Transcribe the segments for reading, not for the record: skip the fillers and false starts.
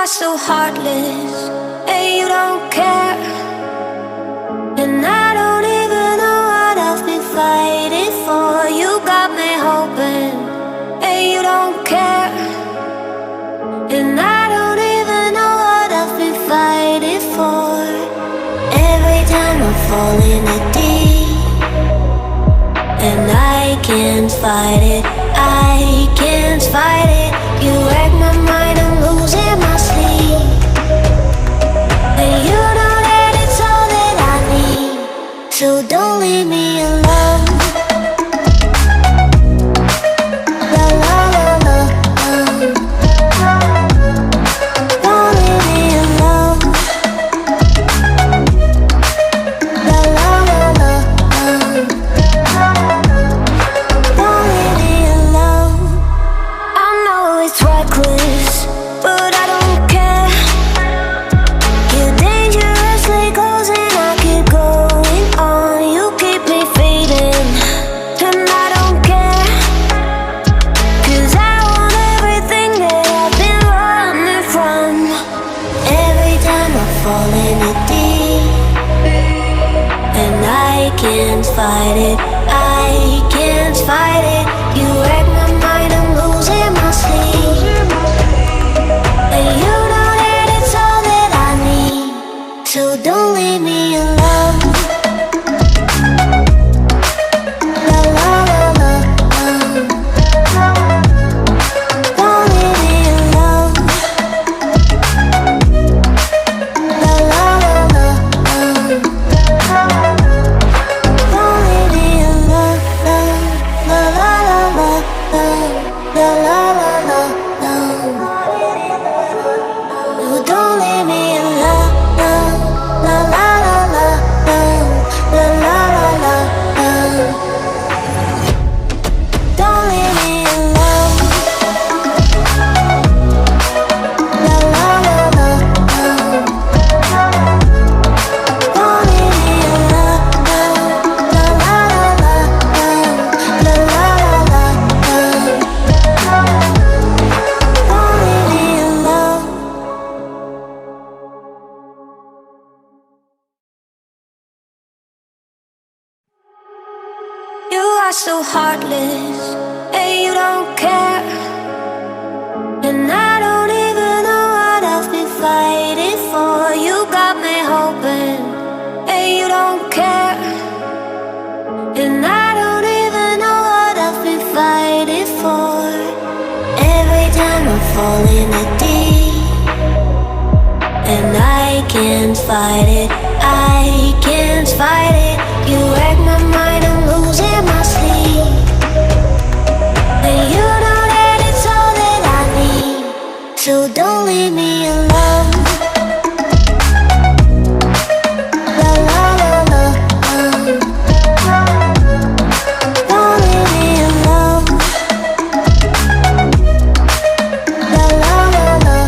are so heartless, and you don't care. And I don't even know what I've been fighting for. You got me hoping, and you don't care. And I don't even know what I've been fighting for. Every time I fall in the deep, and I can't fight it, I can't fight it. You wreck my mind, I'm losing my sleep. And you know that it's all that I need, so don't leave me alone. La la la la, don't leave me alone. La la la la, don't leave me alone. I know it's reckless, but I don't care. You're dangerously close and I keep going on. You keep me fading, and I don't care. 'Cause I want everything that I've been running from. Every time I fall in the deep, and I can't fight it, I can't fight it. You wreck my mind, I'm losing my sleep. And you know that it's all that I need, so don't leave me alone. La la la la, don't leave me alone. La la la la, don't leave me alone. La la la la, la la la la, no, don't leave me alone. La la la la, la la la la, don't leave me alone. La la la la, don't leave me alone. La la la la, la la la la, don't leave me alone. You are so heartless, and you don't care. And I don't even know what I've been fighting for. You got me hoping, and you don't care. And I don't even know what I've been fighting for. Every time I fall in the deep, and I can't fight it, I can't fight it. You wreck my mind, I'm losing my sleep. And you know that it's all that I need, so don't leave me alone. La la la la, don't leave me alone. La la la la,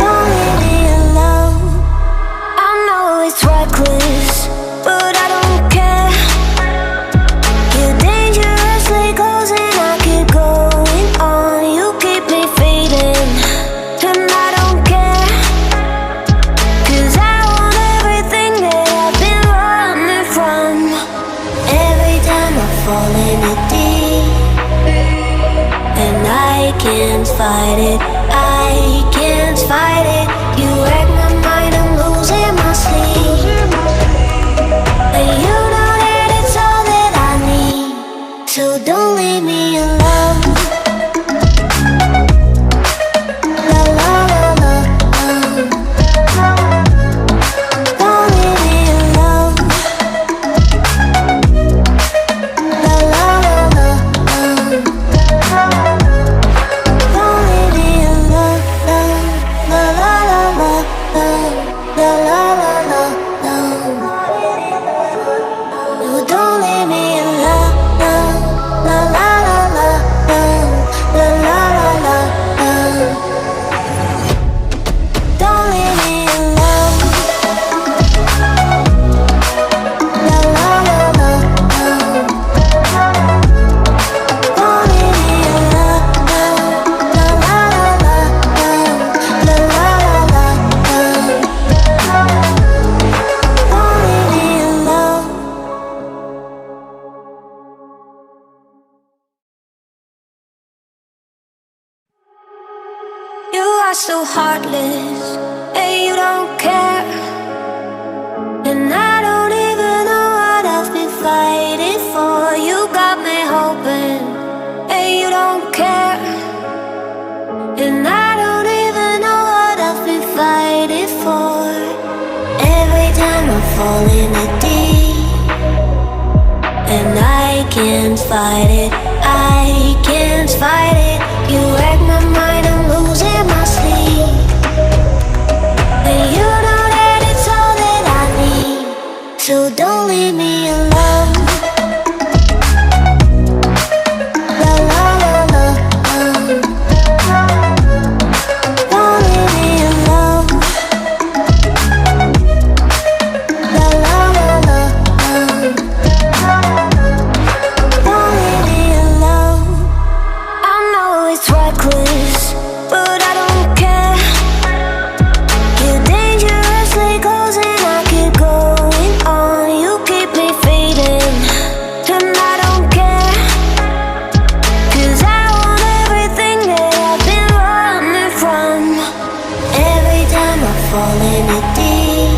don't leave me alone. I know it's reckless, but I don't care. You're dangerously close and I keep going on. You keep me fading, and I don't care. 'Cause I want everything that I've been running from. Every time I fall in the deep, and I can't fight it, I can't fight it. You wreck my mind, I'm losing my sleep. And you know that it's all that I need, so don't leave me alone. La la la la, don't leave me alone. La la la la, don't leave me alone. La la la. are so heartless, and you don't care. And I don't even know what I've been fighting for. You got me hoping, and you don't care. And I don't even know what I've been fighting for. Every time I fall in the deep, and I can't fight it, I can't fight it. You wreck my mind, I'm losing my sleep. And you know that it's all that I need, so don't leave me alone. La la la la, don't leave me alone. La la la la, don't leave me alone. I know it's reckless, but I don't care. You're dangerously close and I keep going on. You keep me fading, and I don't care. 'Cause I want everything that I've been running from. Every time I fall in the deep,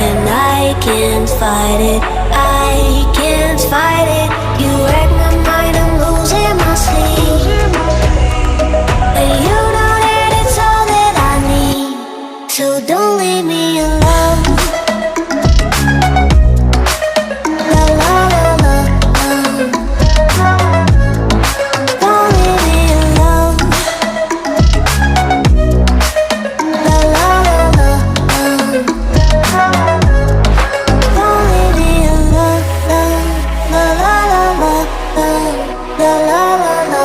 and I can't fight it, I can't fight it. You wreck my mind, I'm losing my sleep. And you know that it's all that I need, so don't leave me alone. La la la la, don't leave me alone. La la la la, don't leave me alone. La la la la, la la la la,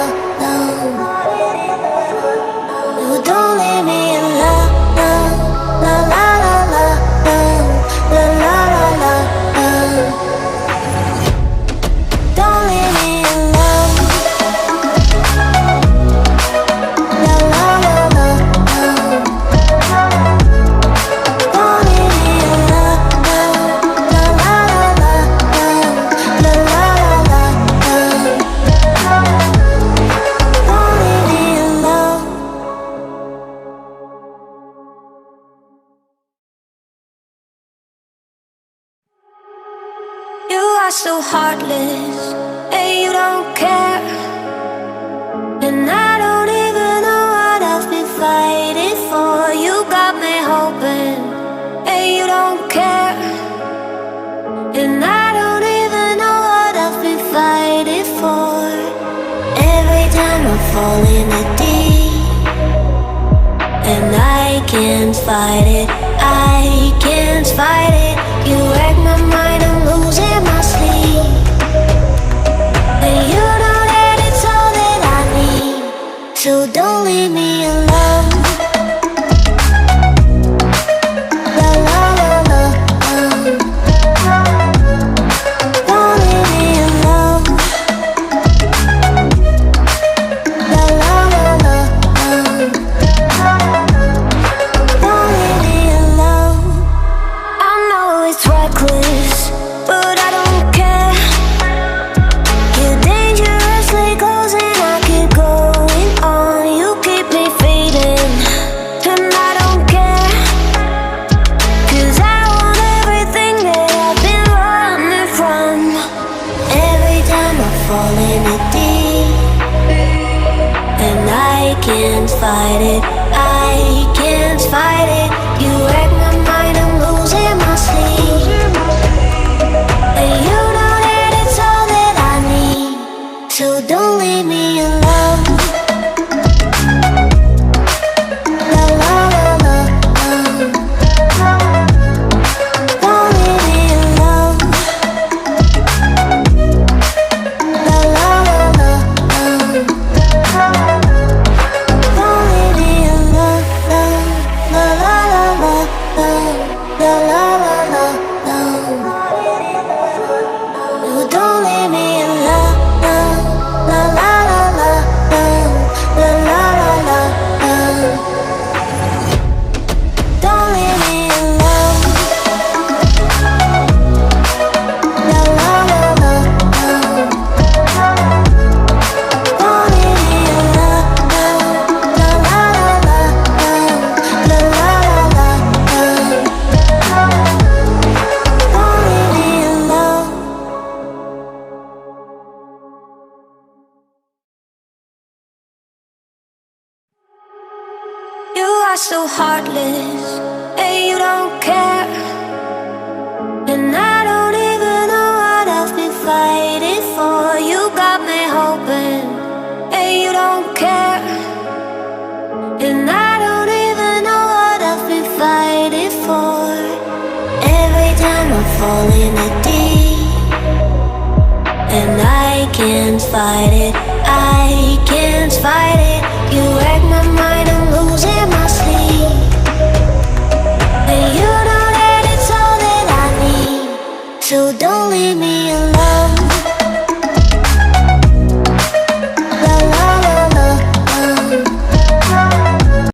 don't leave me alone. La la la la, la la la la, don't leave me alone. La la la la, don't leave me alone. La la la la, la la la la, don't leave me alone. You are so heartless, and you don't care. And I don't even know what I've been fighting for. You got me hoping, and you don't care. And I don't even know what I've been fighting for. Every time I fall in the deep, and I can't fight it, I can't fight it. You wreck my mind, I'm losing my sleep. And you know that it's all that I need, so don't leave me alone. La la la la, don't leave me alone. La la la la, don't leave me alone. I know it's reckless, but I don't care. You're dangerously close and I keep going on. You keep me fading, and I don't care. 'Cause I want everything that I've been running from. Every time I fall in the deep, and I can't fight it, I can't fight it. You wreck my mind, I'm losing my sleep. And you know that it's all that I need, so don't leave me alone. La la la la, don't leave me alone. La la la la, don't leave me alone. La la la la, la la la la, don't leave me alone. La la la la, are so heartless, and you don't care. And I don't even know what I've been fighting for. You got me hoping, and you don't care. And I don't even know what I've been fighting for. Every time I fall in the deep, and I can't fight it.